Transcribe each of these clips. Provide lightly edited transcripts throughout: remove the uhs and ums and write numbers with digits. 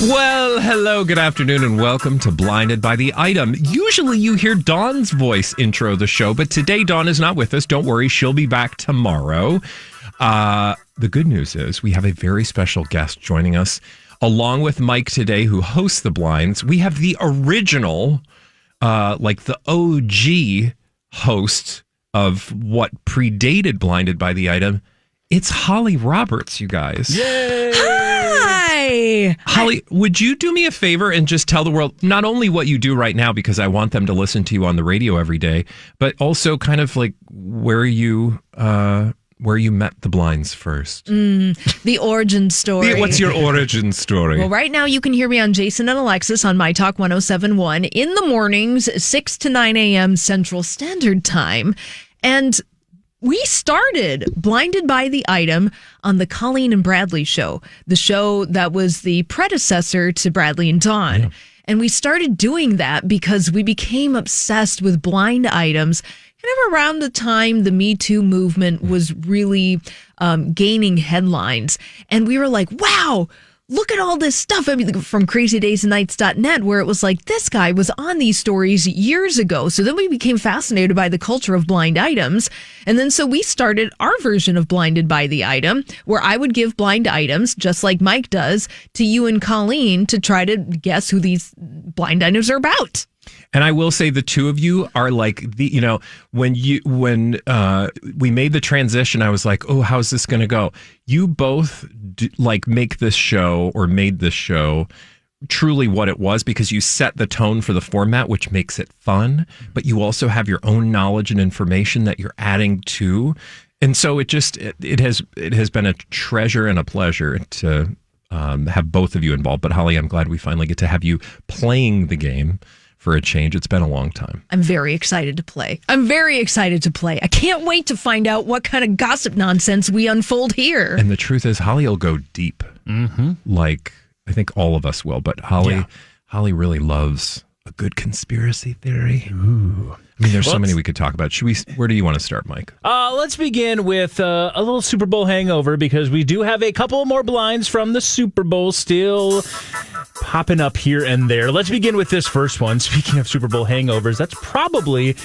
Well, hello, good afternoon, and welcome to Blinded by the Item. Usually you hear Dawn's voice intro the show, but today Dawn is not with us. Don't worry, she'll be back tomorrow. The good news is we have a very special guest joining us, along with Mike today, who hosts the Blinds. We have the original, the OG host of what predated Blinded by the Item. It's Holly Roberts, you guys. Yay! Hi! Holly, would you do me a favor and just tell the world not only what you do right now, because I want them to listen to you on the radio every day, but also kind of like where you met the Blinds first. The origin story. What's your origin story? Well, right now you can hear me on Jason and Alexis on myTalk 107.1 in the mornings, 6 to 9 a.m. Central Standard Time. And we started Blinded by the Item on the Colleen and Bradley show, the show that was the predecessor to Bradley and Dawn. Yeah. And we started doing that because we became obsessed with blind items kind of around the time the Me Too movement was really gaining headlines. And we were like, wow, look at all this stuff. I mean, from crazydaysandnights.net, where it was like, this guy was on these stories years ago. So then we became fascinated by the culture of blind items. And then so we started our version of Blinded by the Item, where I would give blind items, just like Mike does, to you and Colleen to try to guess who these blind items are about. And I will say the two of you are like when we made the transition, I was like, oh, how's this going to go? You both make this show or made this show truly what it was because you set the tone for the format, which makes it fun, but you also have your own knowledge and information that you're adding to. And so it has been a treasure and a pleasure to have both of you involved. But Holly, I'm glad we finally get to have you playing the game. For a change. It's been a long time. I'm very excited to play. I can't wait to find out what kind of gossip nonsense we unfold here. And the truth is, Holly will go deep. Mm-hmm. Like, I think all of us will. But Holly really loves a good conspiracy theory. Ooh. I mean, there's so many we could talk about. Where do you want to start, Mike? Let's begin with a little Super Bowl hangover because we do have a couple more blinds from the Super Bowl still popping up here and there. Let's begin with this first one. Speaking of Super Bowl hangovers, that's probably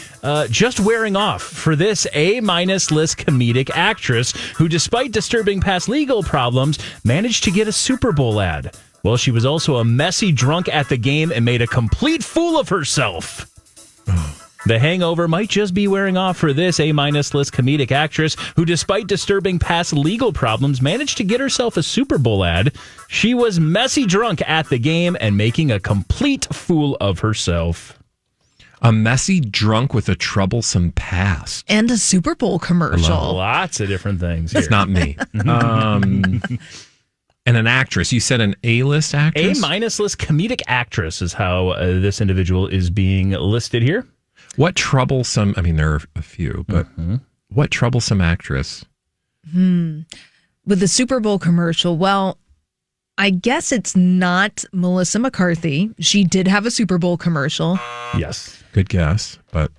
just wearing off for this A-list comedic actress who, despite disturbing past legal problems, managed to get a Super Bowl ad. Well, she was also a messy drunk at the game and made a complete fool of herself. The hangover might just be wearing off for this A-list comedic actress who, despite disturbing past legal problems, managed to get herself a Super Bowl ad. She was messy drunk at the game and making a complete fool of herself. A messy drunk with a troublesome past. And a Super Bowl commercial. Lots of different things here. It's not me. And an actress. You said an A-list actress? A-list comedic actress is how this individual is being listed here. What troublesome, I mean, there are a few, but what troublesome actress? With the Super Bowl commercial, well, I guess it's not Melissa McCarthy. She did have a Super Bowl commercial. Yes. Good guess, but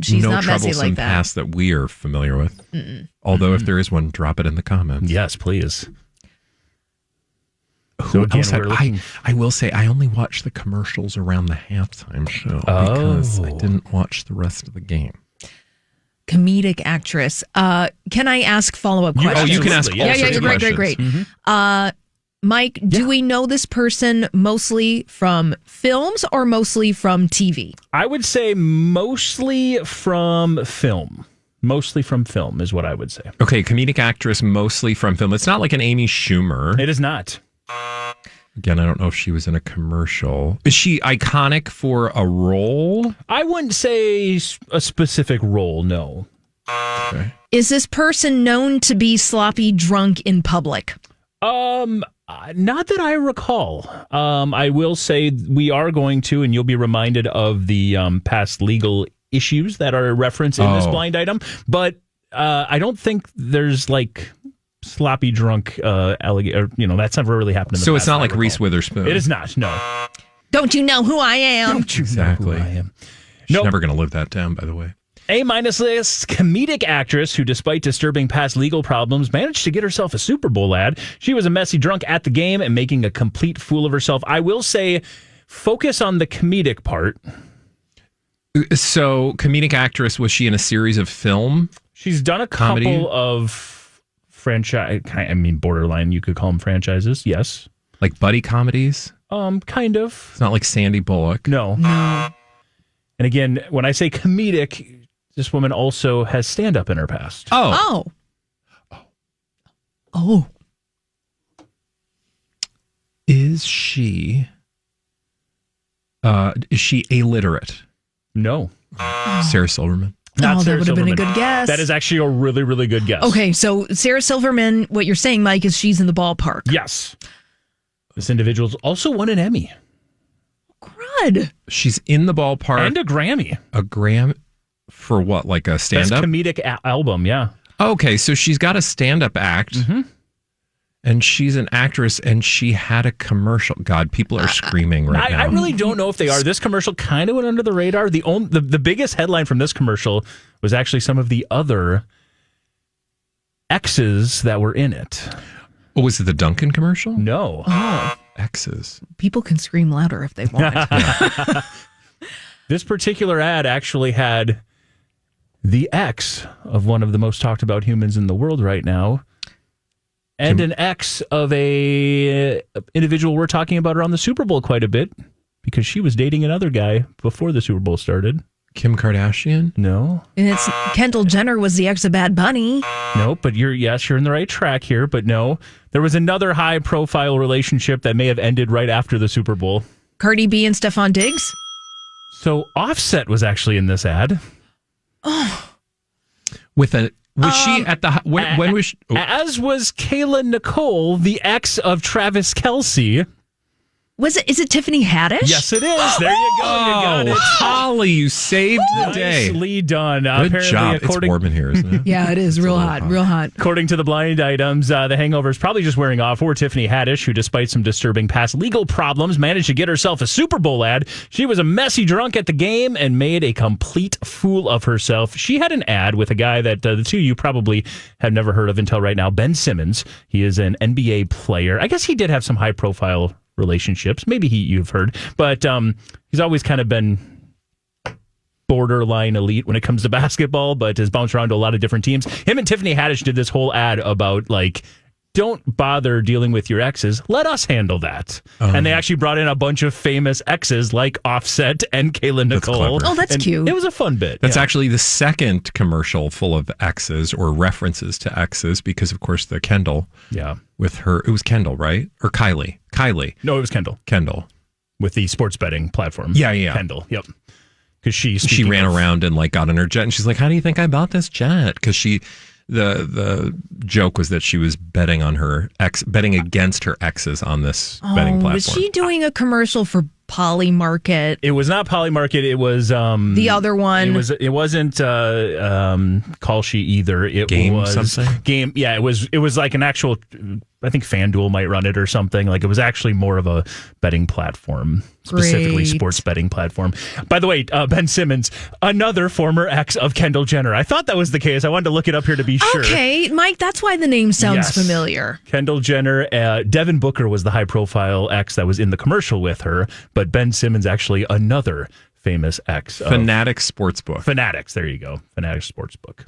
she's no not messy like troublesome that. past that we are familiar with. Although if there is one, drop it in the comments. Yes, please. So again, I will say I only watched the commercials around the halftime show because I didn't watch the rest of the game. Comedic actress. Can I ask follow-up questions? You can ask all sorts of questions. Great. Mm-hmm. Mike, do we know this person mostly from films or mostly from TV? I would say mostly from film. Mostly from film is what I would say. Okay, comedic actress mostly from film. It's not like an Amy Schumer. It is not. Again, I don't know if she was in a commercial. Is she iconic for a role? I wouldn't say a specific role, no. Okay. Is this person known to be sloppy drunk in public? Not that I recall. I will say we are going to, and you'll be reminded of the past legal issues that are referenced in this blind item, but I don't think there's like sloppy drunk alligator. That's never really happened in the past. So it's not like Reese Witherspoon. It is not. No. Don't you know who I am? Exactly. Know who I am? She's never going to live that down, by the way. A-minus list comedic actress who, despite disturbing past legal problems, managed to get herself a Super Bowl ad. She was a messy drunk at the game and making a complete fool of herself. I will say, focus on the comedic part. So, comedic actress, was she in a series of film? She's done a couple of franchise, borderline, you could call them franchises, yes. Like buddy comedies? Kind of. It's not like Sandy Bullock. No. And again, when I say comedic, this woman also has stand-up in her past. Oh. Is she illiterate? No. Sarah Silverman? Not that Sarah would have been a Silverman. good guess. That is actually a really, really good guess. Okay, so Sarah Silverman, what you're saying, Mike, is she's in the ballpark. Yes. This individual's also won an Emmy. Crud. She's in the ballpark. And a Grammy. A Grammy for what? Like a stand-up? Best comedic album, yeah. Okay, so she's got a stand-up act. Mm-hmm. And she's an actress, and she had a commercial. God, people are screaming right now. I really don't know if they are. This commercial kind of went under the radar. The biggest headline from this commercial was actually some of the other exes that were in it. Oh, was it the Duncan commercial? No. Exes. People can scream louder if they want. This particular ad actually had the ex of one of the most talked about humans in the world right now, and an ex of a individual we're talking about around the Super Bowl quite a bit, because she was dating another guy before the Super Bowl started. Kim Kardashian? No. And it's Kendall Jenner was the ex of Bad Bunny. No, but you're in the right track here, but no. There was another high-profile relationship that may have ended right after the Super Bowl. Cardi B and Stefan Diggs? So Offset was actually in this ad. Was she at the... When was she... As was Kayla Nicole, the ex of Travis Kelce. Is it Tiffany Haddish? Yes, it is. There you go. You got it. Holly, you saved the day. Nicely done. Good job. It's warm in here, isn't it? Yeah, it is. Real hot. According to the blind items, the hangover is probably just wearing off for Tiffany Haddish, who, despite some disturbing past legal problems, managed to get herself a Super Bowl ad. She was a messy drunk at the game and made a complete fool of herself. She had an ad with a guy that the two of you probably have never heard of until right now, Ben Simmons. He is an NBA player. I guess he did have some high-profile relationships. Maybe you've heard, but he's always kind of been borderline elite when it comes to basketball, but has bounced around to a lot of different teams. Him and Tiffany Haddish did this whole ad about, like, don't bother dealing with your exes. Let us handle that. And they actually brought in a bunch of famous exes like Offset and Kayla Nicole. That's cute. It was a fun bit. That's actually the second commercial full of exes or references to exes, because, of course, the Kendall. Yeah. With her, it was Kendall, right? Or Kylie? No, it was Kendall. With the sports betting platform. Yeah. Kendall, yep. Because she ran around and like got in her jet, and she's like, "How do you think I bought this jet?" Because the joke was that she was betting against her exes on this betting platform. Was she doing a commercial for Poly Market? It was not Poly Market. It was the other one. It wasn't Call She either. It Game was something? Game. Yeah, it was like an actual. I think FanDuel might run it or something. Like, it was actually more of a betting platform, specifically sports betting platform. By the way, Ben Simmons, another former ex of Kendall Jenner. I thought that was the case. I wanted to look it up here to be sure. Okay, Mike, that's why the name sounds familiar. Kendall Jenner, Devin Booker was the high-profile ex that was in the commercial with her, but Ben Simmons actually another famous ex. Fanatics Sportsbook. Fanatics, there you go. Fanatics Sportsbook.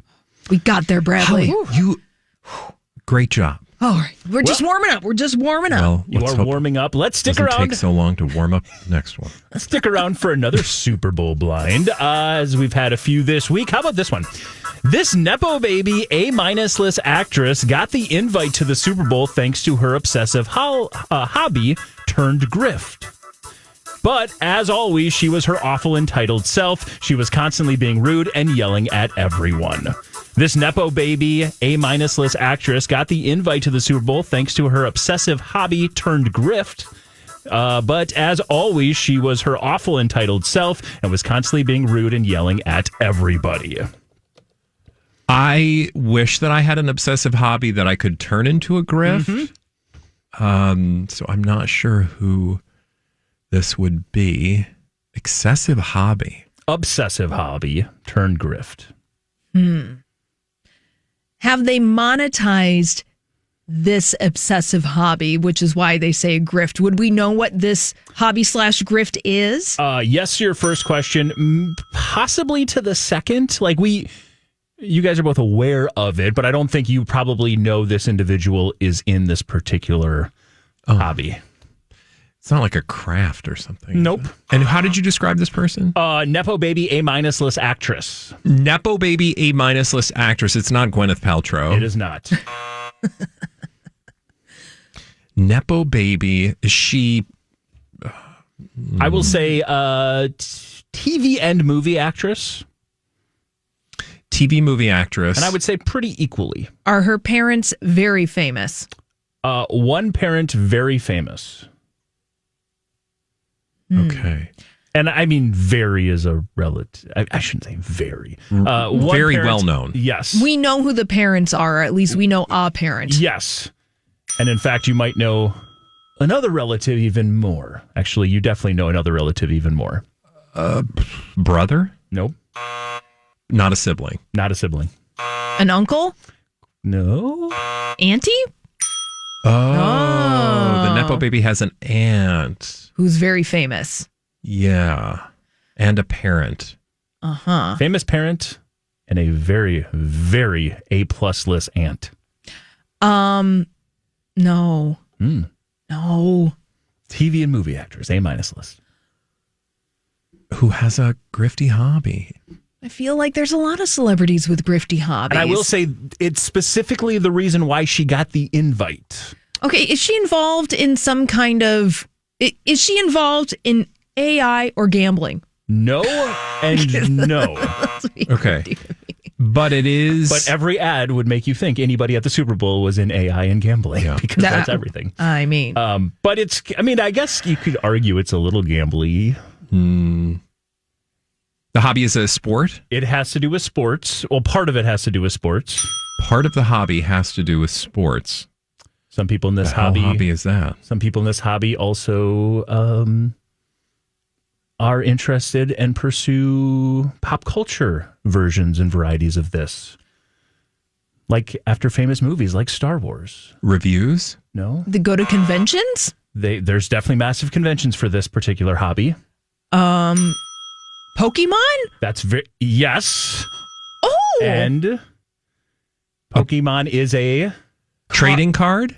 We got there, Bradley. Great job. All right. We're just warming up. Well, You are warming up. Let's stick around. It doesn't take so long to warm up the next one. Let's stick around for another Super Bowl blind, as we've had a few this week. How about this one? This Nepo baby A-list actress got the invite to the Super Bowl thanks to her obsessive hobby turned grift. But, as always, she was her awful entitled self. She was constantly being rude and yelling at everyone. This Nepo baby A-list actress got the invite to the Super Bowl thanks to her obsessive hobby turned grift. But, as always, she was her awful entitled self and was constantly being rude and yelling at everybody. I wish that I had an obsessive hobby that I could turn into a grift. So I'm not sure who this would be. Excessive hobby. obsessive hobby turned grift. Have they monetized this obsessive hobby, which is why they say grift? Would we know what this hobby / grift is? Yes, to your first question, possibly to the second. Like you guys are both aware of it, but I don't think you probably know this individual is in this particular hobby. It's not like a craft or something. Nope. And how did you describe this person? Nepo baby, A- list actress. Nepo baby, A- list actress. It's not Gwyneth Paltrow. It is not. Nepo baby. Is she? I will say TV and movie actress. TV movie actress. And I would say pretty equally. Are her parents very famous? One parent very famous. Okay. And I mean, very is a relative. I shouldn't say very. Very well known. Yes. We know who the parents are, or at least we know a parent. Yes. And in fact, you might know another relative even more. Actually, you definitely know another relative even more. Brother? Nope. Not a sibling. Not a sibling. An uncle? No. Auntie? Oh, the Nepo baby has an aunt. Who's very famous. Yeah. And a parent. Uh-huh. Famous parent and a very, very A+ list aunt. No. No. TV and movie actors, A- list. Who has a grifty hobby. I feel like there's a lot of celebrities with grifty hobbies. And I will say it's specifically the reason why she got the invite. Okay, is she involved in some kind of... Is she involved in AI or gambling? No and no. Okay. But it is... But every ad would make you think anybody at the Super Bowl was in AI and gambling because that's everything. I mean... but it's... I mean, I guess you could argue it's a little gambly. The hobby is a sport? It has to do with sports. Well, part of it has to do with sports. Part of the hobby has to do with sports. Some people in this How hobby is that? Some people in this hobby also are interested and pursue pop culture versions and varieties of this. Like after famous movies like Star Wars. Reviews? No. They go to conventions? There's definitely massive conventions for this particular hobby. Pokemon? That's yes. Oh! And Pokemon is a trading card?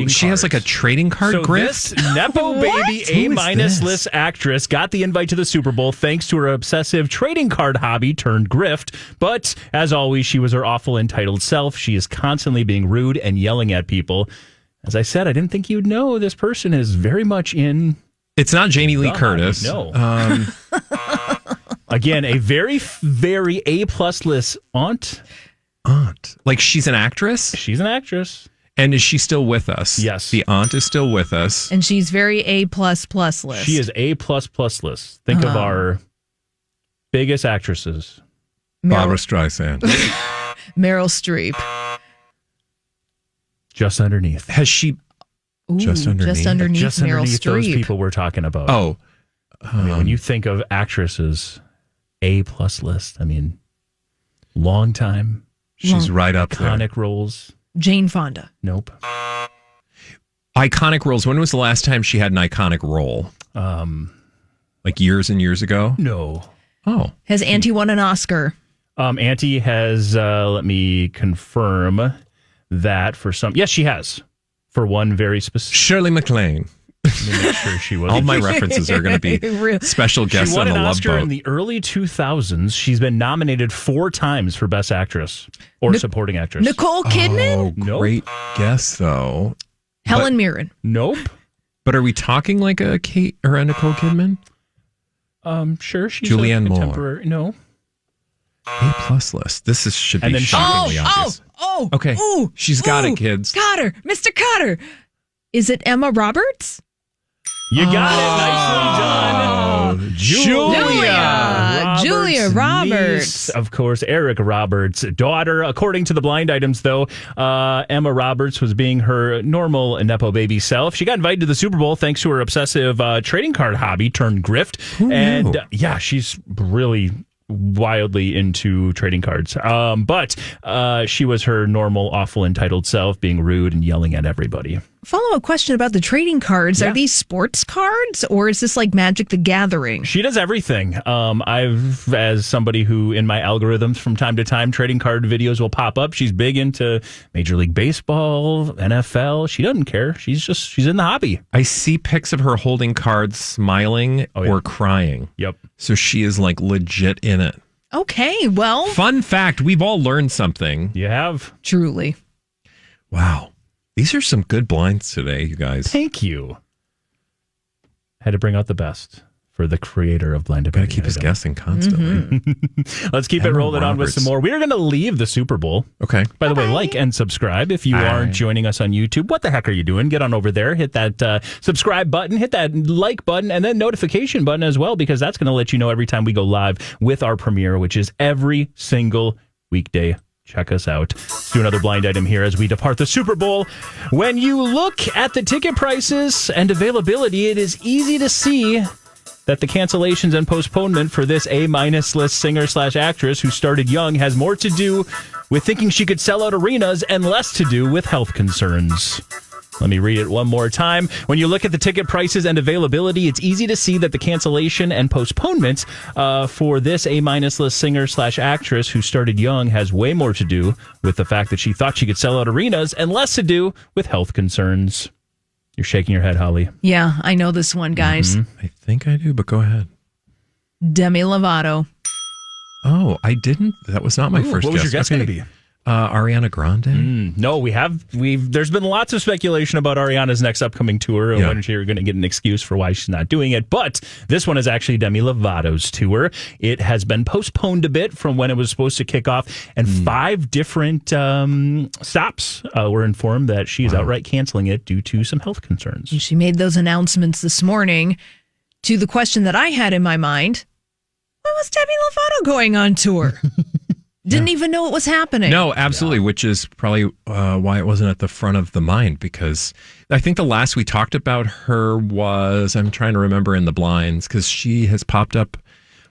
She has like a trading card grift? This Nepo baby A- Who is this? list actress got the invite to the Super Bowl thanks to her obsessive trading card hobby turned grift. But as always, she was her awful entitled self. She is constantly being rude and yelling at people. As I said, I didn't think you'd know this person is very much in... It's not Jamie Lee Curtis. No. Again, a very, very A+ list aunt. Like she's an actress? She's an actress. And is she still with us? Yes. The aunt is still with us. And she's very A++ list. She is A++ list. Think of our biggest actresses. Barbara Streisand. Meryl Streep. Just underneath. Has she... Ooh, Just underneath Meryl Streep. Those people we're talking about. Oh. I mean, when you think of actresses, A+ list, I mean, long time. She's right up there. Iconic roles. Jane Fonda. Nope. Iconic roles. When was the last time she had an iconic role? Like years and years ago? No. Oh. Has Auntie won an Oscar? Auntie has, let me confirm that for some. Yes, she has. For one very specific. Shirley McClain. Let me make sure she was. All my references are going to be special guests on the Love Oscar Boat. In the early 2000s. She's been nominated 4 times for Best Actress or Supporting Actress. Nicole Kidman? Oh, Nope. great guess, though. Helen Mirren. Nope. But are we talking like a Kate or a Nicole Kidman? Sure. She's Julianne a Moore. contemporary. No. A+ list. This should And be then shockingly obvious. Okay. She's got it, kids. Cotter. Mr. Cotter. Is it Emma Roberts? You got it. Nicely done. Julia Roberts. Julia Roberts. Niece, of course, Eric Roberts' daughter. According to the blind items, though, Emma Roberts was being her normal Nepo baby self. She got invited to the Super Bowl thanks to her obsessive trading card hobby turned grift. And she's really wildly into trading cards. But she was her normal, awful, entitled self, being rude and yelling at everybody. Follow-up question about the trading cards. Are these sports cards or is this like Magic the Gathering? She does everything. I've, as somebody who in my algorithms from time to time, trading card videos will pop up. She's big into Major League Baseball, NFL. She doesn't care. She's in the hobby. I see pics of her holding cards, smiling or crying. Yep. So she is like legit in it. Okay, well. Fun fact, we've all learned something. You have? Truly. Wow. These are some good blinds today, you guys. Thank you. Had to bring out the best for the creator of Blinded by Gotta keep us guessing constantly. Let's keep it rolling on with some more. We're going to leave the Super Bowl. Okay. By the way, like and subscribe. If you aren't joining us on YouTube, what the heck are you doing? Get on over there, hit that subscribe button, hit that like button, and then notification button as well, because that's going to let you know every time we go live with our premiere, which is every single weekday. Check us out. Let's do another blind item here as we depart the Super Bowl. When you look at the ticket prices and availability, it is easy to see that the cancellations and postponement for this A-minus list singer/actress who started young has more to do with thinking she could sell out arenas and less to do with health concerns. Let me read it one more time. When you look at the ticket prices and availability, it's easy to see that the cancellation and postponements for this A-minus list singer/actress who started young has way more to do with the fact that she thought she could sell out arenas and less to do with health concerns. You're shaking your head, Holly. Yeah, I know this one, guys. I think I do, but go ahead. Demi Lovato. Oh, I didn't. That was not my first guess. What was your guess going to be? Ariana Grande? No, there's been lots of speculation about Ariana's next upcoming tour and when she's going to get an excuse for why she's not doing it. But this one is actually Demi Lovato's tour. It has been postponed a bit from when it was supposed to kick off, and 5 different stops were informed that she is outright canceling it due to some health concerns. She made those announcements this morning. To the question that I had in my mind, why was Demi Lovato going on tour? Didn't even know it was happening. No, absolutely, which is probably why it wasn't at the front of the mind, because I think the last we talked about her was, I'm trying to remember in the blinds, because she has popped up.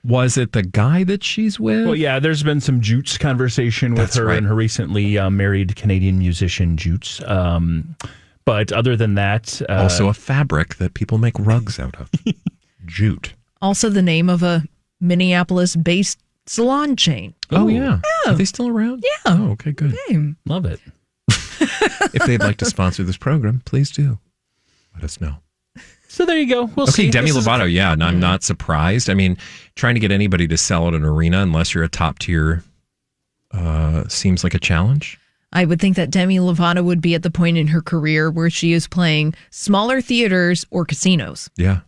Was it the guy that she's with? Well, yeah, there's been some Jutes conversation with her and her recently married Canadian musician Jutes. But other than that... also a fabric that people make rugs out of. Jute. Also the name of a Minneapolis-based salon chain. Oh, yeah. Are they still around? Yeah. Oh, okay, good. Okay. Love it. If they'd like to sponsor this program, please do. Let us know. So there you go. We'll see. Okay, Demi Lovato, and I'm not surprised. I mean, trying to get anybody to sell at an arena, unless you're a top tier, seems like a challenge. I would think that Demi Lovato would be at the point in her career where she is playing smaller theaters or casinos. Yeah.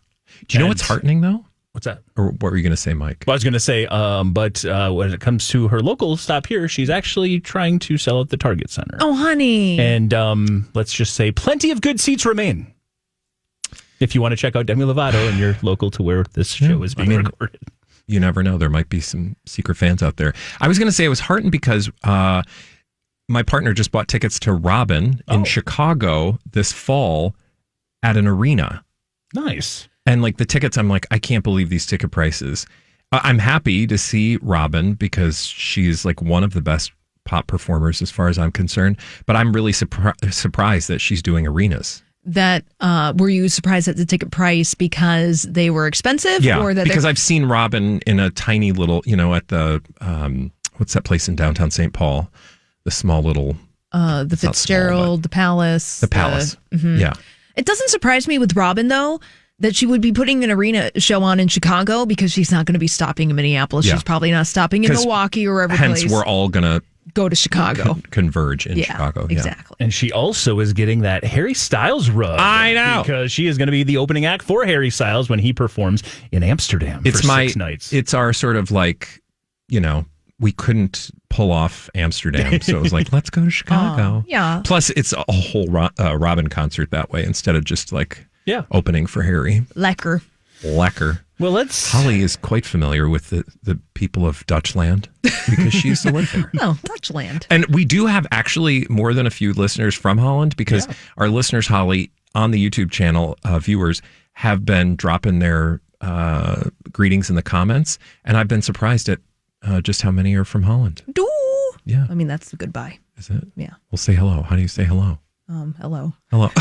Do you know what's heartening, though? What's that? Or what were you going to say, Mike? Well, I was going to say, but when it comes to her local stop here, she's actually trying to sell at the Target Center. Oh, honey. And let's just say plenty of good seats remain. If you want to check out Demi Lovato and you're local to where this show is being recorded. You never know. There might be some secret fans out there. I was going to say I was heartened because my partner just bought tickets to Robin in Chicago this fall at an arena. Nice. And like the tickets, I'm like, I can't believe these ticket prices. I'm happy to see Robin because she's like one of the best pop performers as far as I'm concerned. But I'm really surprised that she's doing arenas. That were you surprised at the ticket price because they were expensive? Yeah, or that because I've seen Robin in a tiny little, at the what's that place in downtown St. Paul? The small little the Fitzgerald, small, the Palace. The Palace. Yeah. It doesn't surprise me with Robin though that she would be putting an arena show on in Chicago because she's not going to be stopping in Minneapolis. Yeah. She's probably not stopping in Milwaukee or wherever. Hence, we're all going to go to Chicago, converge in Chicago. Exactly. And she also is getting that Harry Styles rub. I know, because she is going to be the opening act for Harry Styles when he performs in Amsterdam for 6 nights. It's our sort of like, we couldn't pull off Amsterdam, so it was like, let's go to Chicago. Yeah. Plus, it's a whole Robin concert that way instead of just like opening for Harry. Lecker. Well, let's. Holly is quite familiar with the people of Dutchland because she used to live there. Oh, Dutchland. And we do have actually more than a few listeners from Holland because our listeners, Holly, on the YouTube channel, viewers, have been dropping their greetings in the comments. And I've been surprised at just how many are from Holland. Yeah. I mean, that's the goodbye. Is it? Yeah. Well, say hello. How do you say hello? Hello. Hello.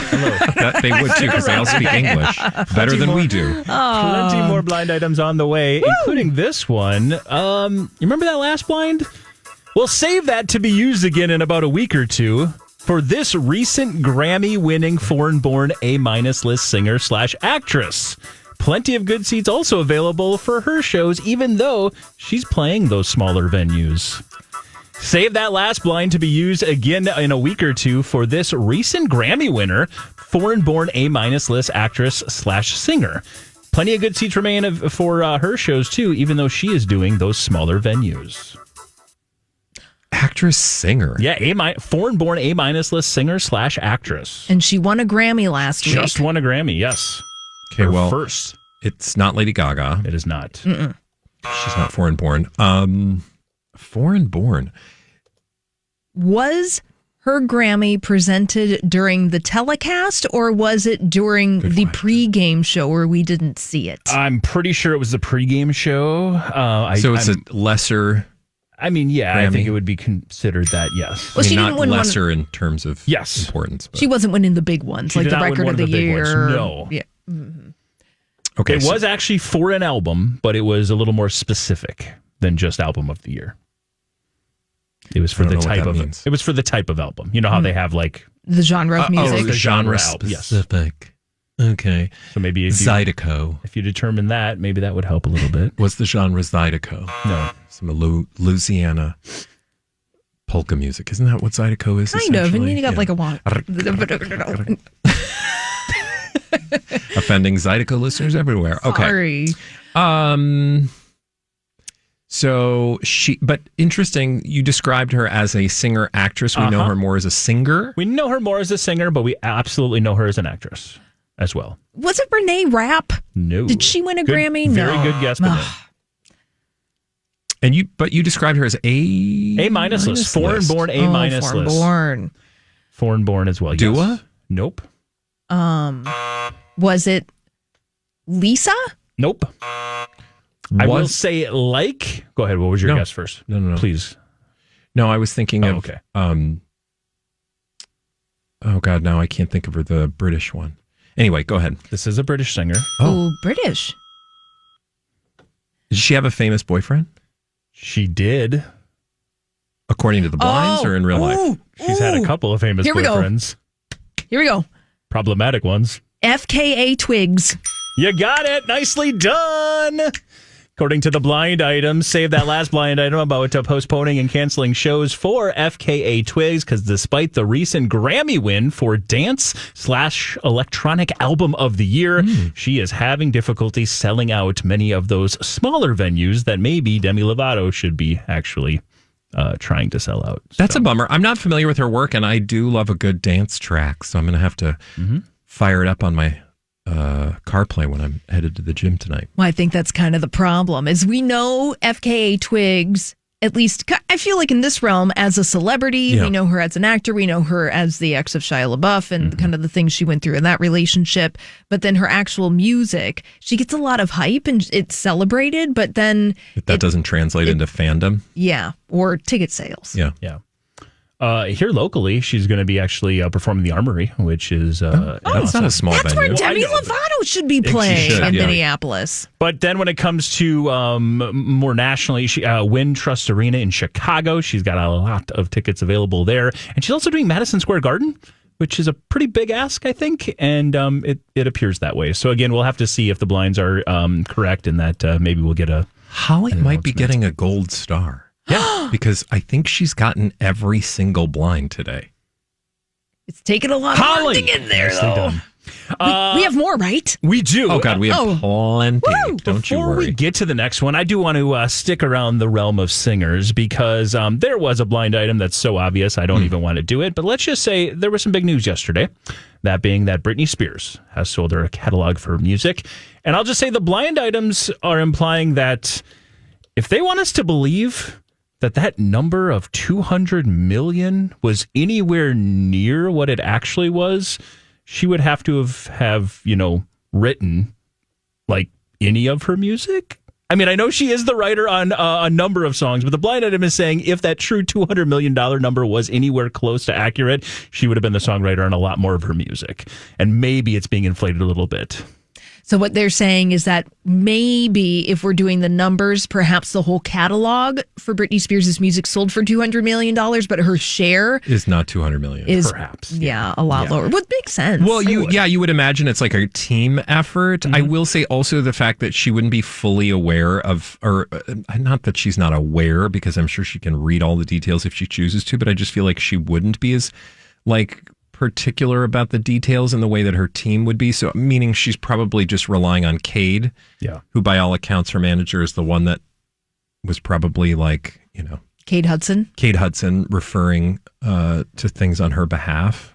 They would too because they all speak English better than we do. Plenty more blind items on the way, including this one. You remember that last blind? We'll save that to be used again in about a week or two for this recent Grammy-winning foreign-born A-list singer/actress. Plenty of good seats also available for her shows, even though she's playing those smaller venues. Save that last blind to be used again in a week or two for this recent Grammy winner, foreign-born A-list actress/singer. Plenty of good seats remain for her shows, too, even though she is doing those smaller venues. Actress, singer. Yeah, foreign-born A-list singer/actress. And she won a Grammy last week. Just won a Grammy, yes. Okay, Her well, first. it's not Lady Gaga. It is not. Mm-mm. She's not foreign-born. Foreign-born. Was her Grammy presented during the telecast or was it during the pregame show where we didn't see it? I'm pretty sure it was the pregame show. So it's a lesser... I mean, yeah, Grammy? I think it would be considered that, yes. Well, I mean, she not didn't win lesser in terms of importance. But. She wasn't winning the big ones, She like did the not win record one of of the the big year. ones, no. Yeah. Okay, It was actually for an album, but it was a little more specific than just album of the year. It was for the type of means. It was for the type of album. You know how they have like The genre of music. the genre album, yes. specific. Okay. So maybe if Zydeco. you determine that, maybe that would help a little bit. What's the genre Zydeco? No. Some Louisiana polka music. Isn't that what Zydeco is? Kind of. And essentially? you got like a one. Offending Zydeco listeners everywhere. Okay. Sorry. So but interesting, you described her as a singer actress. We know her more as a singer. We know her more as a singer, but we absolutely know her as an actress as well. Was it Renee Rapp? No. Did she win a Grammy? Very No. good guess, but no. And you described her as A-list list. Foreign-born A-list list. Foreign-born. Foreign-born as well. Yes. Dua? Nope. Was it Lisa? Nope. I will say like... Go ahead. What was your guess first? No. Please. No, I was thinking of... Okay. Oh, God, now I can't think of her, the British one. Anyway, go ahead. This is a British singer. Oh, British. Did she have a famous boyfriend? She did. According to the blinds or in real life? She's had a couple of famous Here we go. boyfriends. Here we go. Problematic ones. FKA Twigs. You got it. Nicely done. According to the blind item, save that last blind item about postponing and canceling shows for FKA Twigs because despite the recent Grammy win for Dance/Electronic Album of the Year, she is having difficulty selling out many of those smaller venues that maybe Demi Lovato should be actually trying to sell out. That's a bummer. I'm not familiar with her work, and I do love a good dance track, so I'm going to have to fire it up on my CarPlay when I'm headed to the gym tonight. Well, I think that's kind of the problem. Is we know FKA Twigs, at least I feel like in this realm, as a celebrity, we know her as an actor, we know her as the ex of Shia LaBeouf and kind of the things she went through in that relationship. But then her actual music, she gets a lot of hype and it's celebrated, but then That doesn't translate into fandom. Yeah, or ticket sales. Yeah. Here locally, she's going to be actually performing the Armory, which is It's not a small That's venue. where Demi Lovato should be playing should, in yeah. Minneapolis. But then when it comes to more nationally, she Wynn Trust Arena in Chicago, she's got a lot of tickets available there. And she's also doing Madison Square Garden, which is a pretty big ask, I think. And it appears that way. So again, we'll have to see if the blinds are correct and that maybe we'll get a... Holly might be getting a gold star. Yeah, because I think she's gotten every single blind today. It's taken a lot of work to get there, Nicely though. done. We have more, right? We do. Oh, God, we have plenty. Woo! Don't you Before worry. we get to the next one, I do want to stick around the realm of singers because there was a blind item that's so obvious I don't even want to do it. But let's just say there was some big news yesterday. That being that Britney Spears has sold her catalog for music. And I'll just say the blind items are implying that if they want us to believe that number of 200 million was anywhere near what it actually was, she would have to have written like any of her music. I mean, I know she is the writer on a number of songs, but the blind item is saying if that true $200 million number was anywhere close to accurate, she would have been the songwriter on a lot more of her music. And maybe it's being inflated a little bit. So what they're saying is that maybe if we're doing the numbers, perhaps the whole catalog for Britney Spears' music sold for $200 million, but her share is not 200 million. Is perhaps. A lot lower. Would make sense. Well, you would imagine it's like a team effort. I will say also the fact that she wouldn't be fully aware of, or not that she's not aware, because I'm sure she can read all the details if she chooses to, but I just feel like she wouldn't be as particular about the details in the way that her team would be. So meaning she's probably just relying on Cade, who by all accounts her manager is the one that was probably Cade Hudson referring to things on her behalf.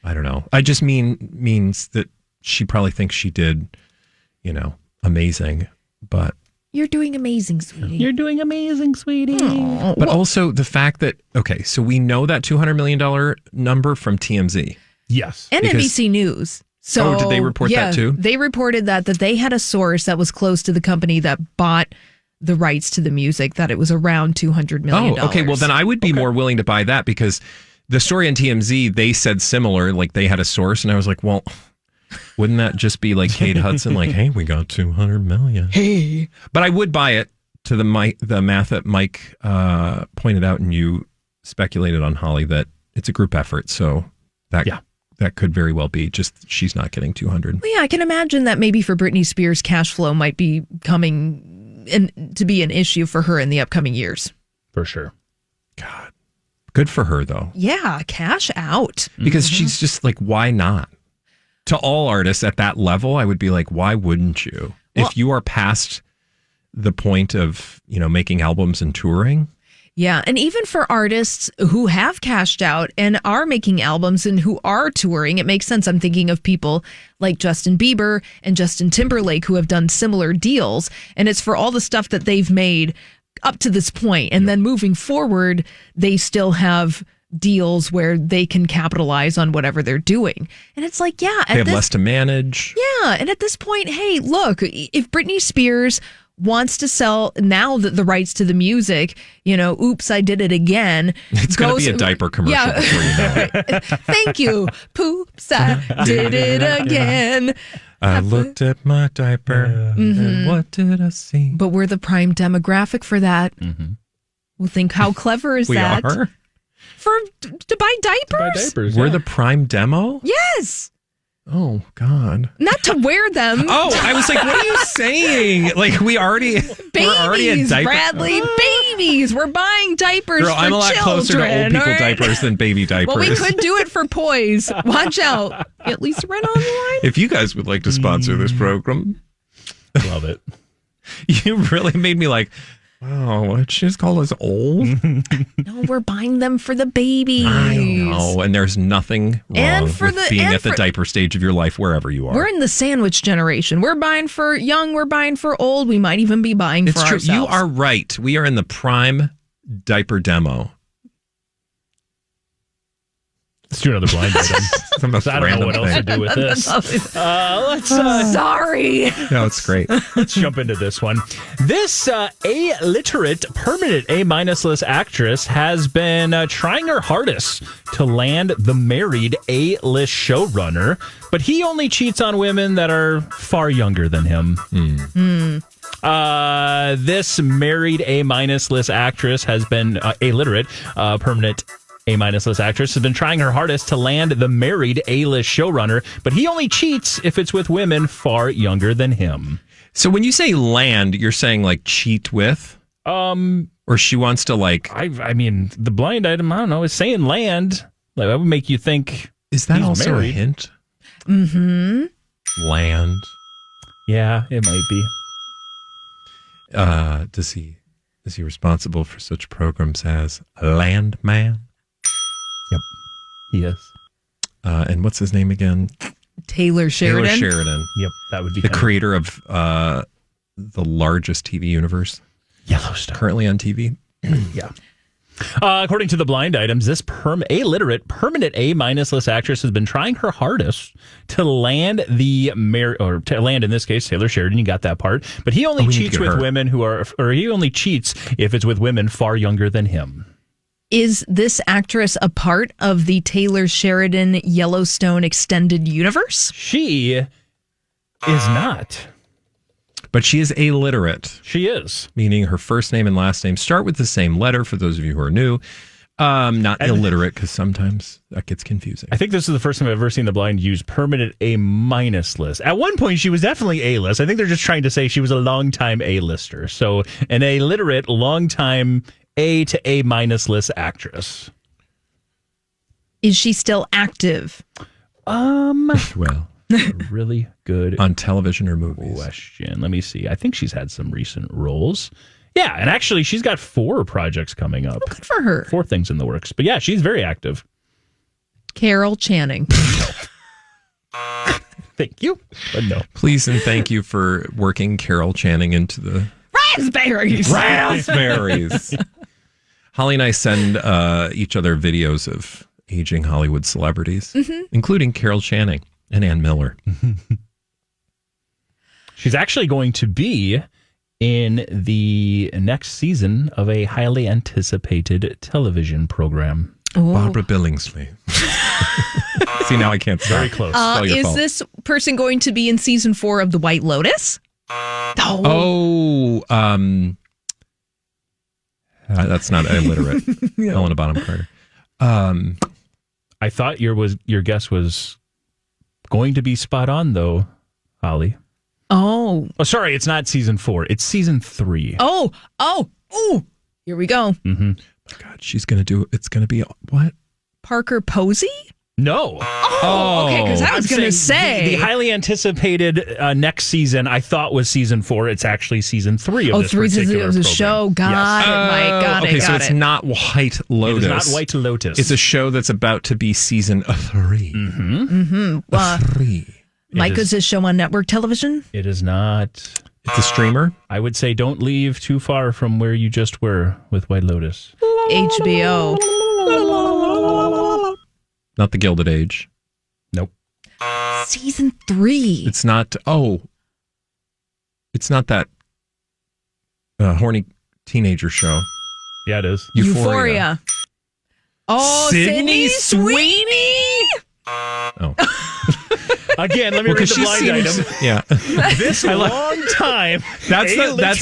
I don't know. I just means that she probably thinks she did, amazing, but you're doing amazing, sweetie. You're doing amazing, sweetie. But also the fact that, so we know that $200 million number from TMZ. Yes. And NBC News. So, did they report that too? They reported that they had a source that was close to the company that bought the rights to the music, that it was around $200 million. Oh, okay. Well, then I would be more willing to buy that, because the story on TMZ, they said similar, like they had a source, and I was like, well, wouldn't that just be like Cade Hudson, like, hey, we got 200 million. Hey. But I would buy it to the math that Mike pointed out, and you speculated on, Holly, that it's a group effort. So that could very well be just she's not getting 200. Well, yeah, I can imagine that maybe for Britney Spears, cash flow might be coming to be an issue for her in the upcoming years. For sure. God. Good for her, though. Yeah, cash out. Because she's just like, why not? To all artists at that level, I would be like, why wouldn't you? Well, if you are past the point of, making albums and touring. Yeah. And even for artists who have cashed out and are making albums and who are touring, it makes sense. I'm thinking of people like Justin Bieber and Justin Timberlake who have done similar deals. And it's for all the stuff that they've made up to this point. And then moving forward, they still have deals where they can capitalize on whatever they're doing. And it's like, they have less to manage. Yeah. And at this point, hey, look, if Britney Spears wants to sell now the rights to the music, oops, I did it again. It's going to be a diaper commercial before you know it. Thank you. Poops, I did it again. I looked at my diaper and what did I see? But we're the prime demographic for that. We'll think, how clever is that? We are? To buy diapers? We're the prime demo? Yes. Oh, God. Not to wear them. Oh, I was like, what are you saying? Like, we're already a diaper. Bradley, babies. We're buying diapers for I'm a lot closer to old people diapers than baby diapers. Well, we could do it for Poise. Watch out. At least rent online. If you guys would like to sponsor this program. Love it. You really made me like, wow, what she just call us old? No, we're buying them for the babies. I know, and there's nothing wrong with being at the diaper stage of your life, wherever you are. We're in the sandwich generation. We're buying for young, we're buying for old. We might even be buying for ourselves. It's true. You are right. We are in the prime diaper demo. Let's do another blind item. I don't know what else to do with this. Sorry. No, it's great. Let's jump into this one. This illiterate, permanent A-list actress has been trying her hardest to land the married A-list showrunner, but he only cheats on women that are far younger than him. This married A-list actress has been illiterate, permanent A-list actress has been trying her hardest to land the married A-list showrunner, but he only cheats if it's with women far younger than him. So when you say land, you're saying like cheat with? Or she wants to like... I mean, the blind item, I don't know, is saying land. Like, that would make you think is that he's also married. a hint? Land. Yeah, it might be. Is he responsible for such programs as Landman? Yep, he is. And what's his name again? Taylor Sheridan. Taylor Sheridan. Yep, that would be The creator of the largest TV universe Yellowstone. currently on TV. Yeah. According to the blind items, this illiterate, permanent A-minus list actress has been trying her hardest to land to land, in this case, Taylor Sheridan. You got that part. But he only cheats with women he only cheats if it's with women far younger than him. Is this actress a part of the Taylor Sheridan Yellowstone extended universe? She is not. But she is illiterate. She is. Meaning her first name and last name start with the same letter, for those of you who are new. Not illiterate, because sometimes that gets confusing. I think this is the first time I've ever seen the blind use permanent A-minus list. At one point, she was definitely A-list. I think they're just trying to say she was a longtime A-lister. So an illiterate, longtime A to A-minus list actress. Is she still active? Well, a really good on television or movies? Question. Let me see. I think she's had some recent roles. Yeah, and actually, she's got 4 projects coming up. Good for her. 4 things in the works. But yeah, she's very active. Carol Channing. Thank you, but no. Please and thank you for working Carol Channing into the Raspberries. Raspberries. Holly and I send each other videos of aging Hollywood celebrities, including Carol Channing and Ann Miller. She's actually going to be in the next season of a highly anticipated television program. Ooh. Barbara Billingsley. See, now I can't stop. Very close. Is fault. this person going to be in season 4 of The White Lotus? That's not illiterate. Helena Bonham Carter. I thought your guess was going to be spot on, though, Holly. Oh, sorry, it's not season 4. It's season 3. Oh, here we go. Mm-hmm. My God, she's going to do it. It's going to be what? Parker Posey? No. Okay, because I was going to say. The highly anticipated next season, I thought was season 4. It's actually season 3 of this particular of the program. show. Got it, Mike. Got it. Okay, so it's not White Lotus. It is not White Lotus. It's a show that's about to be season 3. Mm-hmm. 3. Mike, is this show on network television? It is not. It's a streamer? I would say don't leave too far from where you just were with White Lotus. HBO. Not The Gilded Age. Nope. Season 3. It's not. It's not that horny teenager show. Yeah, it is. Euphoria. Oh, Sydney Sweeney. Oh. Again, let me read the blind item. Yeah. This long time. That's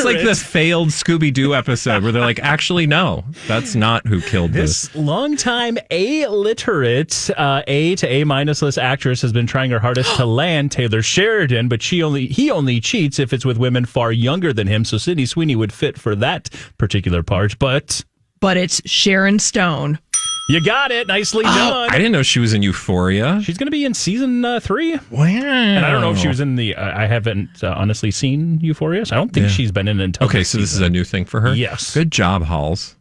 like the failed Scooby-Doo episode where they're like, actually, no, that's not who killed this. This longtime illiterate A to A-minus list actress has been trying her hardest to land Taylor Sheridan, but he only cheats if it's with women far younger than him. So Sydney Sweeney would fit for that particular part, but it's Sharon Stone. You got it. Nicely done. I didn't know she was in Euphoria. She's going to be in season 3. Wow. And I don't know if she was in the... I haven't honestly seen Euphoria, so I don't think she's been in until Okay, so this is a new thing for her? Yes. Good job, Halls.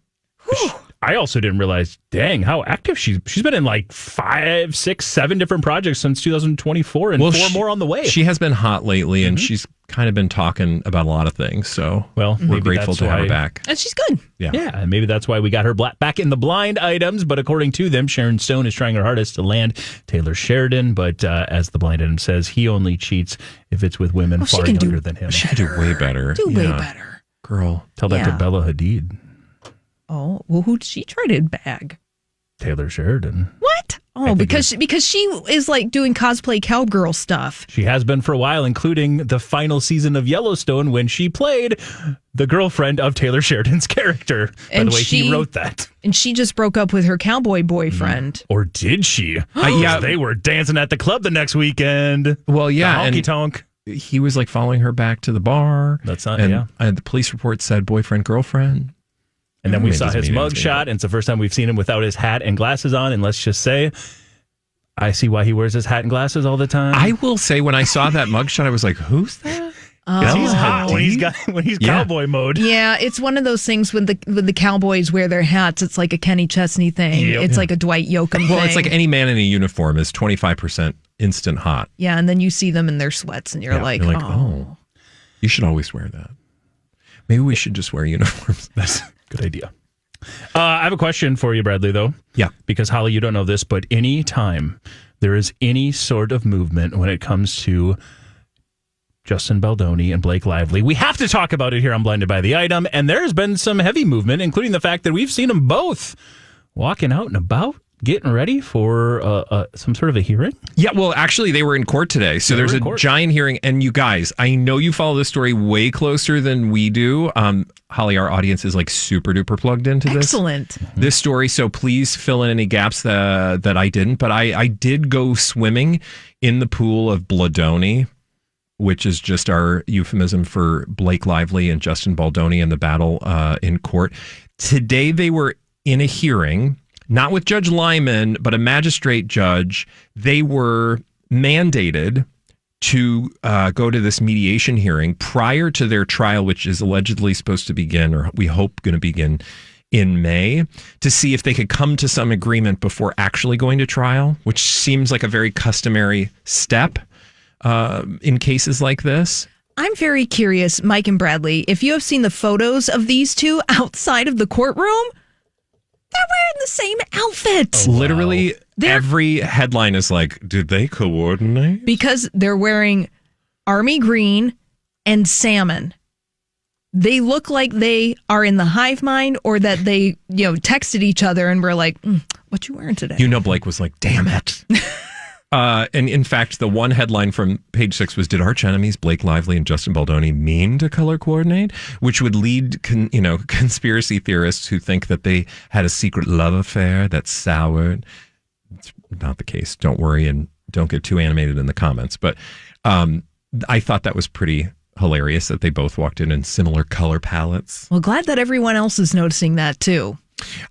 I also didn't realize, dang, how active she's been in like 5, 6, 7 different projects since 2024 and 4 more on the way. She has been hot lately, and she's kind of been talking about a lot of things, so we're grateful to have her back. And she's good. Yeah, and maybe that's why we got her back in the blind items, but according to them, Sharon Stone is trying her hardest to land Taylor Sheridan, but as the blind item says, he only cheats if it's with women far younger than him. She can do way better. Way better. Girl. Tell that to Bella Hadid. Oh, well, who'd she try to bag? Taylor Sheridan. What? Oh, because she is like doing cosplay cowgirl stuff. She has been for a while, including the final season of Yellowstone when she played the girlfriend of Taylor Sheridan's character. By the way, he wrote that. And she just broke up with her cowboy boyfriend. Or did she? Yeah, they were dancing at the club the next weekend. Well, yeah. Honky tonk. He was like following her back to the bar. That's not, and the police report said boyfriend, girlfriend. And then we saw his mugshot, and it's the first time we've seen him without his hat and glasses on. And let's just say, I see why he wears his hat and glasses all the time. I will say, when I saw that mugshot, I was like, who's that? He's hot when he's cowboy mode. Yeah, it's one of those things when the Cowboys wear their hats. It's like a Kenny Chesney thing. Yep. It's like a Dwight Yoakam thing. Well, it's like any man in a uniform is 25% instant hot. Yeah, and then you see them in their sweats, and you're like, oh. You should always wear that. Maybe we should just wear uniforms. That's a good idea. I have a question for you, Bradley, though. Yeah. Because, Holly, you don't know this, but any time there is any sort of movement when it comes to Justin Baldoni and Blake Lively, we have to talk about it here on Blinded by the Item, and there's been some heavy movement, including the fact that we've seen them both walking out and about, getting ready for some sort of a hearing. Yeah, well, actually, they were in court today. So there's a giant hearing. And you guys, I know you follow this story way closer than we do. Holly, our audience is like super duper plugged into this. Excellent. This story. So please fill in any gaps that I didn't. But I did go swimming in the pool of Baldoni, which is just our euphemism for Blake Lively and Justin Baldoni and the battle in court. Today, they were in a hearing. Not with Judge Lyman, but a magistrate judge. They were mandated to go to this mediation hearing prior to their trial, which is allegedly supposed to begin, or we hope going to begin in May, to see if they could come to some agreement before actually going to trial, which seems like a very customary step in cases like this. I'm very curious, Mike and Bradley, if you have seen the photos of these two outside of the courtroom. They're wearing the same outfit. Oh, wow. Literally, every headline is like, did they coordinate? Because they're wearing army green and salmon. They look like they are in the hive mind, or that they, texted each other and were like, what you wearing today? Blake was like, damn it. And in fact, the one headline from page 6 was, did arch enemies Blake Lively and Justin Baldoni mean to color coordinate? Which would lead, conspiracy theorists who think that they had a secret love affair that soured. It's not the case. Don't worry, and don't get too animated in the comments. But I thought that was pretty hilarious that they both walked in similar color palettes. Well, glad that everyone else is noticing that too.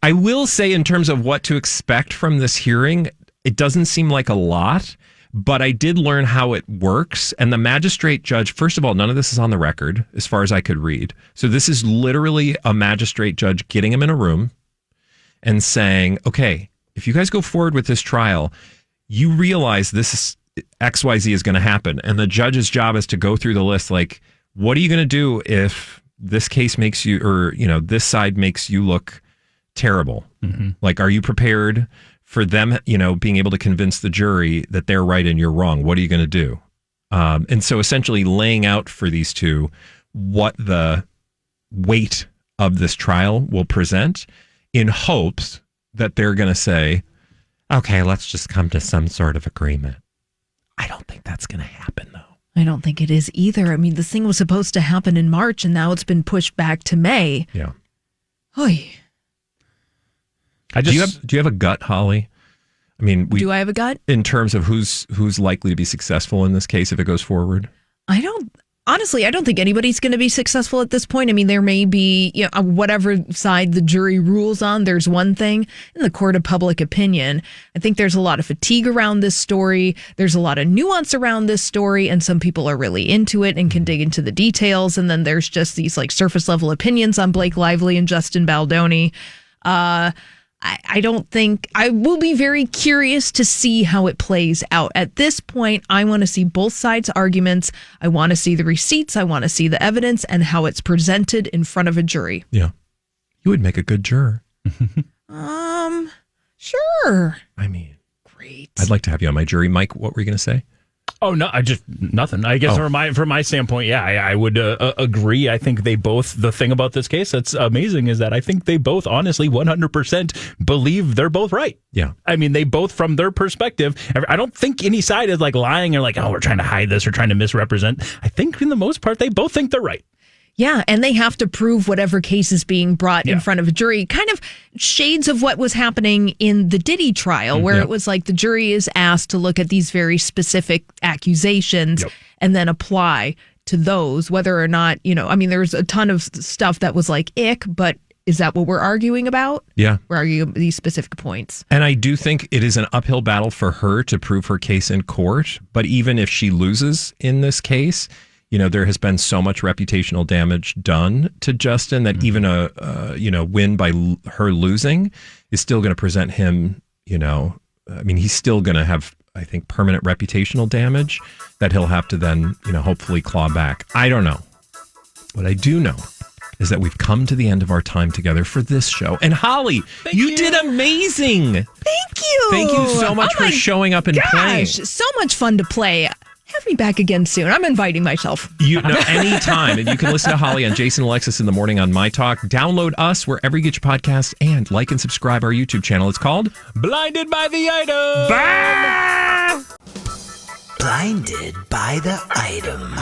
I will say, in terms of what to expect from this hearing, it doesn't seem like a lot, but I did learn how it works. And the magistrate judge, first of all, none of this is on the record as far as I could read. So this is literally a magistrate judge getting him in a room and saying, okay, if you guys go forward with this trial, you realize this is XYZ is going to happen. And the judge's job is to go through the list. Like, what are you going to do if this case makes you, or, this side makes you look terrible? Mm-hmm. Like, are you prepared for them, being able to convince the jury that they're right and you're wrong? What are you going to do? And so essentially laying out for these two what the weight of this trial will present, in hopes that they're going to say, okay, let's just come to some sort of agreement. I don't think that's going to happen, though. I don't think it is either. I mean, the thing was supposed to happen in March, and now it's been pushed back to May. Yeah. Oy. Do you have a gut, Holly? I mean, do I have a gut in terms of who's likely to be successful in this case if it goes forward? I don't think anybody's going to be successful at this point. I mean, there may be, whatever side the jury rules on, there's one thing. In the court of public opinion, I think there's a lot of fatigue around this story. There's a lot of nuance around this story, and some people are really into it and can dig into the details. And then there's just these like surface level opinions on Blake Lively and Justin Baldoni. I don't think, I will be very curious to see how it plays out. At this point, I want to see both sides' arguments. I want to see the receipts. I want to see the evidence and how it's presented in front of a jury. Yeah. You would make a good juror. Sure. I mean, great. I'd like to have you on my jury. Mike, what were you going to say? Oh, no, nothing. I guess from my standpoint, yeah, I would agree. I think they both, the thing about this case that's amazing is that I think they both honestly 100% believe they're both right. Yeah. I mean, they both, from their perspective, I don't think any side is like lying or like, oh, we're trying to hide this or trying to misrepresent. I think in the most part, they both think they're right. Yeah, and they have to prove whatever case is being brought in front of a jury. Kind of shades of what was happening in the Diddy trial, where it was like the jury is asked to look at these very specific accusations and then apply to those, whether or not, there's a ton of stuff that was like ick, but Is that what we're arguing about? Yeah. We're arguing these specific points. And I do think it is an uphill battle for her to prove her case in court. But even if she loses in this case, there has been so much reputational damage done to Justin that even a win by her losing is still going to present him, he's still going to have, I think, permanent reputational damage that he'll have to then, hopefully claw back. I don't know. What I do know is that we've come to the end of our time together for this show. And Holly, you did amazing. Thank you. Thank you so much for showing up and playing. So much fun to play. Have me back again soon. I'm inviting myself. Anytime. And you can listen to Holly on Jason Alexis in the morning on MyTalk. Download us wherever you get your podcasts and like and subscribe our YouTube channel. It's called Blinded by the Item. Bye! Blinded by the Item.